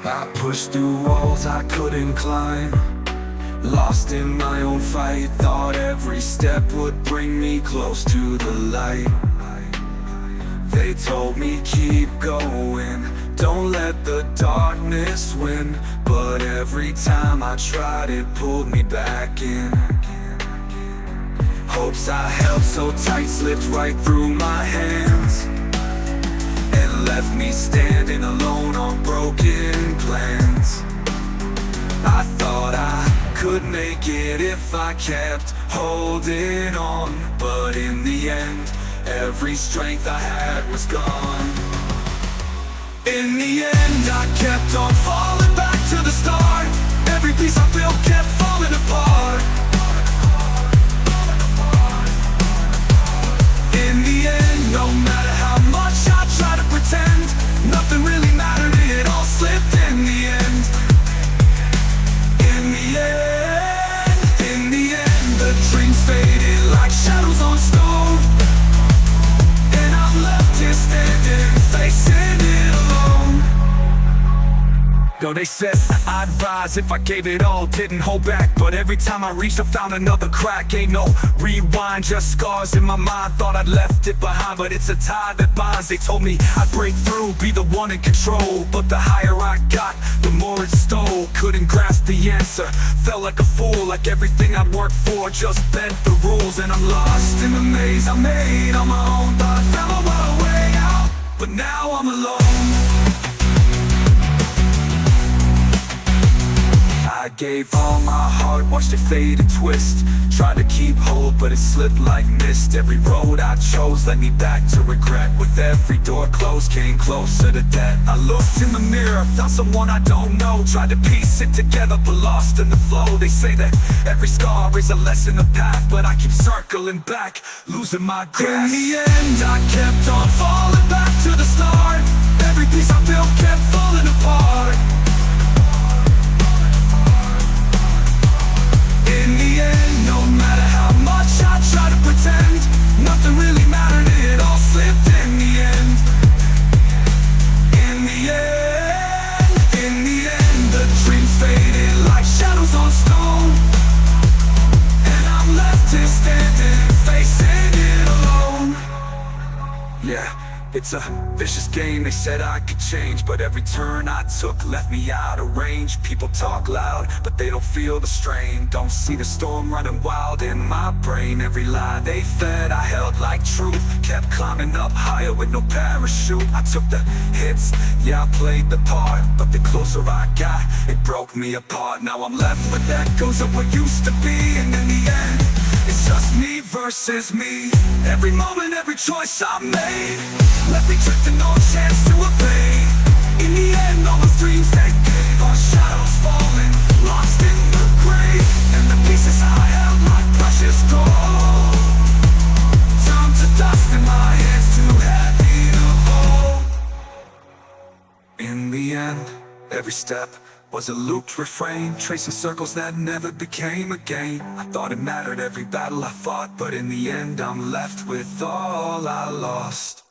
I pushed through walls I couldn't climb, lost in my own fight. Thought every step would bring me close to the light. They told me keep going, don't let the darkness win. But every time I tried, it pulled me back in. Hopes I held so tight slipped right through my hands and left me standing alone on broken plans. I thought I could make it if I kept holding on, but in the end, every strength I had was gone. In the end, I kept on falling back to the start. Every piece I built kept falling apart. In the end, no matter how much I tried to pretend, nothing really mattered, it all slipped in the end. In the end, the dreams faded like shadows on stone, and I'm left here standing, facing it alone. Though they said I'd rise if I gave it all, didn't hold back, but every time I reached I found another crack. Ain't no rewind, just scars in my mind. Thought I'd left it behind, but it's a tie that binds. They told me I'd break through, be the one in control, but the higher I got, the more it stole. Couldn't grasp the answer, felt like a fool, like everything I'd worked for just bent the rules. And I'm lost in the maze I made on my own. Thought I found my way out, but now I'm alone. I gave all my heart, watched it fade and twist. Tried to keep hold, but it slipped like mist. Every road I chose led me back to regret. With every door closed, came closer to death. I looked in the mirror, found someone I don't know. Tried to piece it together, but lost in the flow. They say that every scar is a lesson, a path, but I keep circling back, losing my grasp. In the end, I kept on falling back to the start. Every piece I built kept falling apart. In the end, no matter how much I tried to pretend, nothing really mattered, it all slipped in the end. In the end, the dreams faded like shadows on stone, and I'm left here standing, facing it alone. Yeah, it's a vicious game, they said I could change, but every turn I took left me out of range. People talk loud, but they don't feel the strain. Don't see the storm running wild in my brain. Every lie they fed I held like truth, kept climbing up higher with no parachute. I took the hits, yeah I played the part, but the closer I got, it broke me apart. Now I'm left with echoes of what used to be, and in the end, it's just me versus me. Every moment, every choice I made left me drifting, no chance to evade. In the end, all those dreams they gave are shadows falling, lost in the grave. And the pieces I held like precious gold turned to dust in my hands, too heavy to hold. In the end, every step was a looped refrain, tracing circles that never became a game. I thought it mattered every battle I fought, but in the end I'm left with all I lost.